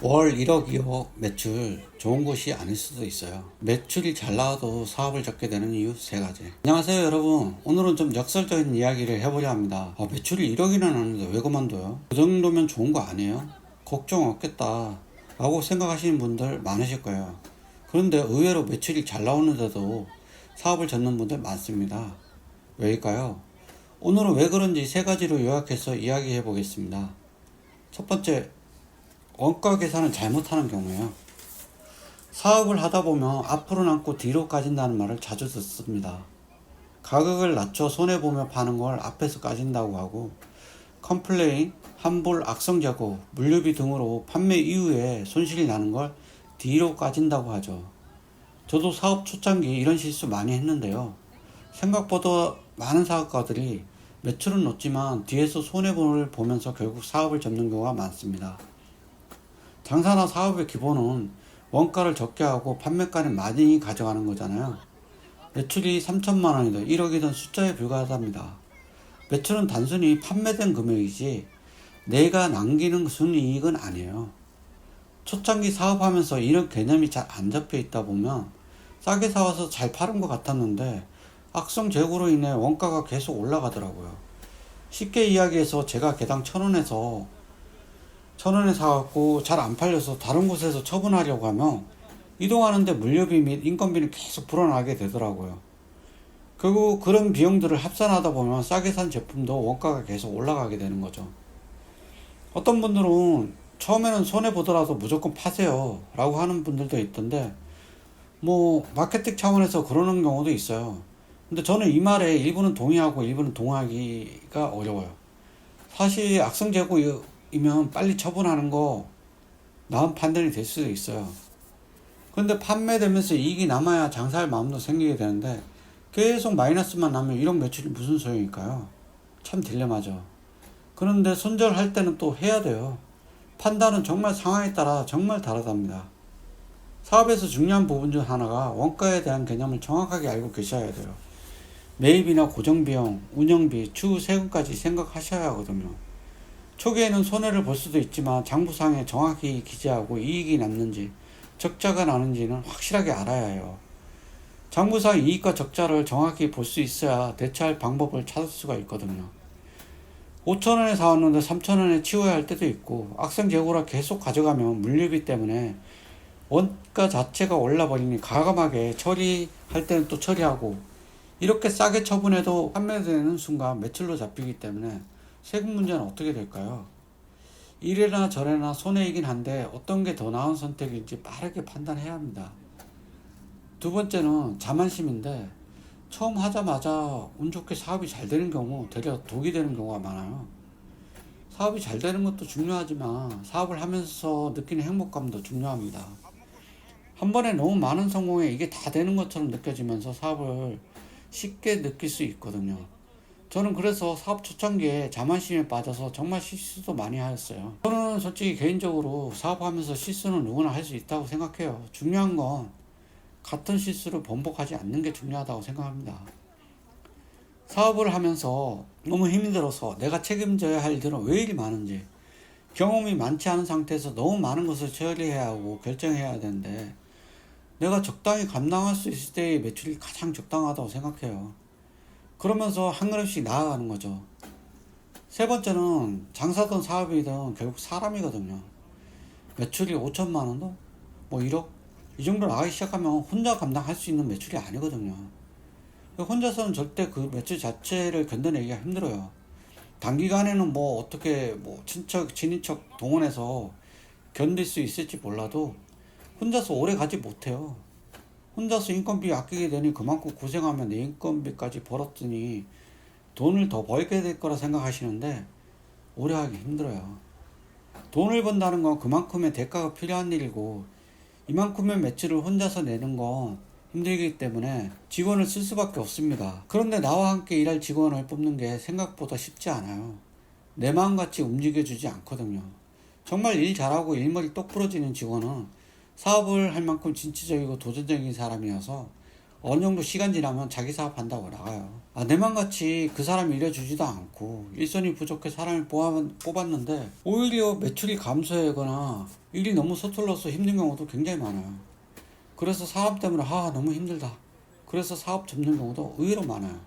월 1억, 2억 매출 좋은 곳이 아닐 수도 있어요. 매출이 잘 나와도 사업을 접게 되는 이유 세 가지. 안녕하세요 여러분. 오늘은 좀 역설적인 이야기를 해보려 합니다. 매출이 1억이나 나는데 왜 그만둬요? 그 정도면 좋은 거 아니에요? 걱정 없겠다 라고 생각하시는 분들 많으실 거예요. 그런데 의외로 매출이 잘 나오는데도 사업을 접는 분들 많습니다. 왜일까요? 오늘은 왜 그런지 세 가지로 요약해서 이야기해 보겠습니다. 첫 번째, 원가 계산을 잘못하는 경우에요. 사업을 하다 보면 앞으로 남고 뒤로 까진다는 말을 자주 듣습니다. 가격을 낮춰 손해보며 파는 걸 앞에서 까진다고 하고, 컴플레인, 환불, 악성재고, 물류비 등으로 판매 이후에 손실이 나는 걸 뒤로 까진다고 하죠. 저도 사업 초창기 이런 실수 많이 했는데요. 생각보다 많은 사업가들이 매출은 높지만 뒤에서 손해를 보면서 결국 사업을 접는 경우가 많습니다. 장사나 사업의 기본은 원가를 적게 하고 판매가는 많이 가져가는 거잖아요. 매출이 3천만 원이든 1억이든 숫자에 불과하답니다. 매출은 단순히 판매된 금액이지 내가 남기는 순이익은 아니에요. 초창기 사업하면서 이런 개념이 잘 안 잡혀 있다 보면 싸게 사와서 잘 파는 것 같았는데 악성 재고로 인해 원가가 계속 올라가더라고요. 쉽게 이야기해서 제가 개당 1,000원에서 1,000원에 사갖고 잘 안 팔려서 다른 곳에서 처분하려고 하면 이동하는데 물류비 및 인건비는 계속 불어나게 되더라고요. 결국 그런 비용들을 합산하다 보면 싸게 산 제품도 원가가 계속 올라가게 되는 거죠. 어떤 분들은 처음에는 손해보더라도 무조건 파세요 라고 하는 분들도 있던데, 마케팅 차원에서 그러는 경우도 있어요. 근데 저는 이 말에 일부는 동의하고 일부는 동의하기가 어려워요. 사실 악성 재고이면 빨리 처분하는 거 나은 판단이 될 수도 있어요. 근데 판매되면서 이익이 남아야 장사할 마음도 생기게 되는데 계속 마이너스만 나면 이런 매출이 무슨 소용일까요? 참 딜레마죠. 그런데 손절할 때는 또 해야 돼요. 판단은 정말 상황에 따라 정말 다르답니다. 사업에서 중요한 부분 중 하나가 원가에 대한 개념을 정확하게 알고 계셔야 돼요. 매입이나 고정비용, 운영비, 추후 세금까지 생각하셔야 하거든요. 초기에는 손해를 볼 수도 있지만 장부상에 정확히 기재하고 이익이 남는지 적자가 나는지는 확실하게 알아야 해요. 장부상 이익과 적자를 정확히 볼 수 있어야 대처할 방법을 찾을 수가 있거든요. 5,000원에 사왔는데 3,000원에 치워야 할 때도 있고, 악성 재고라 계속 가져가면 물류비 때문에 원가 자체가 올라버리니 가감하게 처리할 때는 또 처리하고, 이렇게 싸게 처분해도 판매되는 순간 매출로 잡히기 때문에 세금 문제는 어떻게 될까요? 이래나 저래나 손해이긴 한데 어떤 게 더 나은 선택인지 빠르게 판단해야 합니다. 두 번째는 자만심인데, 처음 하자마자 운 좋게 사업이 잘 되는 경우 되려 독이 되는 경우가 많아요. 사업이 잘 되는 것도 중요하지만 사업을 하면서 느끼는 행복감도 중요합니다. 한 번에 너무 많은 성공에 이게 다 되는 것처럼 느껴지면서 사업을 쉽게 느낄 수 있거든요. 저는 그래서 사업 초창기에 자만심에 빠져서 정말 실수도 많이 하였어요. 저는 솔직히 개인적으로 사업하면서 실수는 누구나 할 수 있다고 생각해요. 중요한 건 같은 실수를 번복하지 않는 게 중요하다고 생각합니다. 사업을 하면서 너무 힘이 들어서 내가 책임져야 할 일들은 왜 이리 많은지, 경험이 많지 않은 상태에서 너무 많은 것을 처리해야 하고 결정해야 되는데, 내가 적당히 감당할 수 있을 때의 매출이 가장 적당하다고 생각해요. 그러면서 한 걸음씩 나아가는 거죠. 세 번째는 장사든 사업이든 결국 사람이거든요. 매출이 5천만 원도 1억 이 정도 나가기 시작하면 혼자 감당할 수 있는 매출이 아니거든요. 혼자서는 절대 그 매출 자체를 견뎌내기가 힘들어요. 단기간에는 어떻게 친척 친인척 동원해서 견딜 수 있을지 몰라도 혼자서 오래 가지 못해요. 혼자서 인건비 아끼게 되니 그만큼 고생하면 내 인건비까지 벌었더니 돈을 더 벌게 될 거라 생각하시는데 오래 하기 힘들어요. 돈을 번다는 건 그만큼의 대가가 필요한 일이고, 이만큼의 매출을 혼자서 내는 건 힘들기 때문에 직원을 쓸 수밖에 없습니다. 그런데 나와 함께 일할 직원을 뽑는 게 생각보다 쉽지 않아요. 내 마음같이 움직여주지 않거든요. 정말 일 잘하고 일머리 똑 부러지는 직원은 사업을 할 만큼 진취적이고 도전적인 사람이어서 어느 정도 시간 지나면 자기 사업한다고 나가요. 내 맘같이 그 사람이 일해주지도 않고 일손이 부족해 사람을 뽑았는데 오히려 매출이 감소하거나 일이 너무 서툴러서 힘든 경우도 굉장히 많아요. 그래서 사람 때문에 너무 힘들다, 그래서 사업 접는 경우도 의외로 많아요.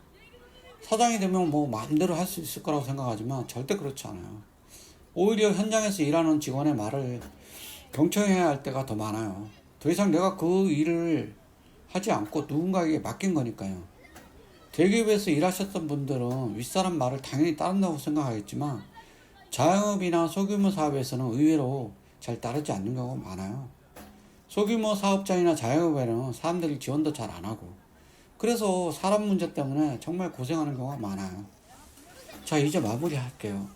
사장이 되면 뭐 마음대로 할 수 있을 거라고 생각하지만 절대 그렇지 않아요. 오히려 현장에서 일하는 직원의 말을 경청해야 할 때가 더 많아요. 더 이상 내가 그 일을 하지 않고 누군가에게 맡긴 거니까요. 대기업에서 일하셨던 분들은 윗사람 말을 당연히 따른다고 생각하겠지만 자영업이나 소규모 사업에서는 의외로 잘 따르지 않는 경우가 많아요. 소규모 사업장이나 자영업에는 사람들이 지원도 잘 안 하고, 그래서 사람 문제 때문에 정말 고생하는 경우가 많아요. 자, 이제 마무리 할게요.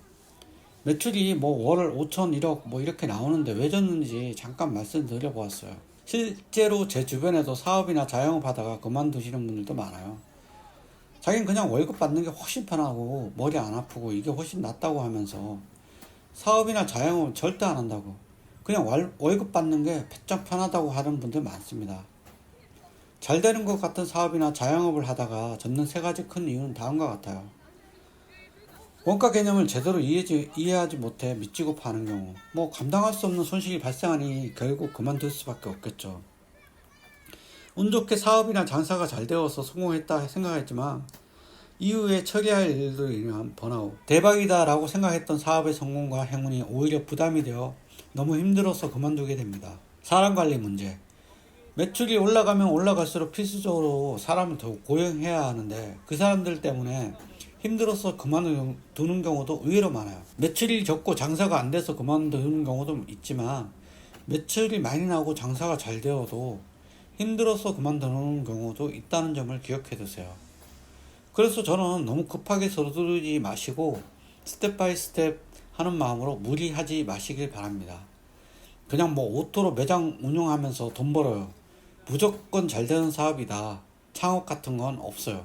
매출이 뭐 월 5천, 1억 뭐 이렇게 나오는데 왜 졌는지 잠깐 말씀드려 보았어요. 실제로 제 주변에도 사업이나 자영업 하다가 그만두시는 분들도 많아요. 자기는 그냥 월급 받는 게 훨씬 편하고 머리 안 아프고 이게 훨씬 낫다고 하면서 사업이나 자영업은 절대 안 한다고, 그냥 월급 받는 게 배짱 편하다고 하는 분들 많습니다. 잘 되는 것 같은 사업이나 자영업을 하다가 젖는 세 가지 큰 이유는 다음과 같아요. 원가 개념을 제대로 이해하지 못해 미치고 파는 경우, 뭐 감당할 수 없는 손실이 발생하니 결국 그만둘 수밖에 없겠죠. 운 좋게 사업이나 장사가 잘 되어서 성공했다 생각했지만 이후에 처리할 일들로 인한 번아웃, 대박이다 라고 생각했던 사업의 성공과 행운이 오히려 부담이 되어 너무 힘들어서 그만두게 됩니다. 사람 관리 문제. 매출이 올라가면 올라갈수록 필수적으로 사람을 더 고용해야 하는데 그 사람들 때문에 힘들어서 그만두는 경우도 의외로 많아요. 매출이 적고 장사가 안 돼서 그만두는 경우도 있지만 매출이 많이 나오고 장사가 잘 되어도 힘들어서 그만두는 경우도 있다는 점을 기억해 두세요. 그래서 저는 너무 급하게 서두르지 마시고 스텝 바이 스텝 하는 마음으로 무리하지 마시길 바랍니다. 그냥 뭐 오토로 매장 운영하면서 돈 벌어요, 무조건 잘 되는 사업이다, 창업 같은 건 없어요.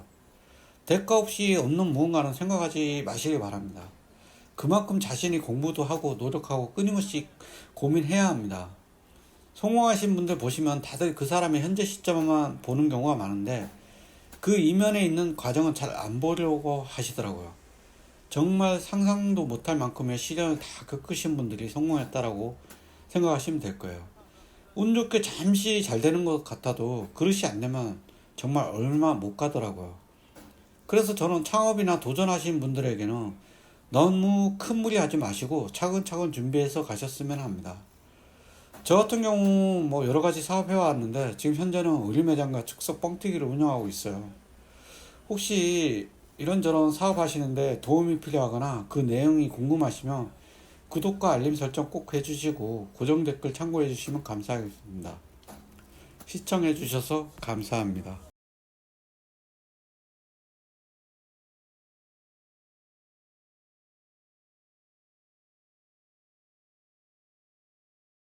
대가 없이 얻는 무언가는 생각하지 마시길 바랍니다. 그만큼 자신이 공부도 하고 노력하고 끊임없이 고민해야 합니다. 성공하신 분들 보시면 다들 그 사람의 현재 시점만 보는 경우가 많은데 그 이면에 있는 과정은 잘 안 보려고 하시더라고요. 정말 상상도 못할 만큼의 시련을 다 겪으신 분들이 성공했다라고 생각하시면 될 거예요. 운 좋게 잠시 잘 되는 것 같아도 그릇이 안 되면 정말 얼마 못 가더라고요. 그래서 저는 창업이나 도전하신 분들에게는 너무 큰 무리 하지 마시고 차근차근 준비해서 가셨으면 합니다. 저 같은 경우 뭐 여러 가지 사업해 왔는데 지금 현재는 의류 매장과 즉석 뻥튀기를 운영하고 있어요. 혹시 이런저런 사업 하시는데 도움이 필요하거나 그 내용이 궁금하시면 구독과 알림 설정 꼭 해주시고 고정 댓글 참고해 주시면 감사하겠습니다. 시청해 주셔서 감사합니다.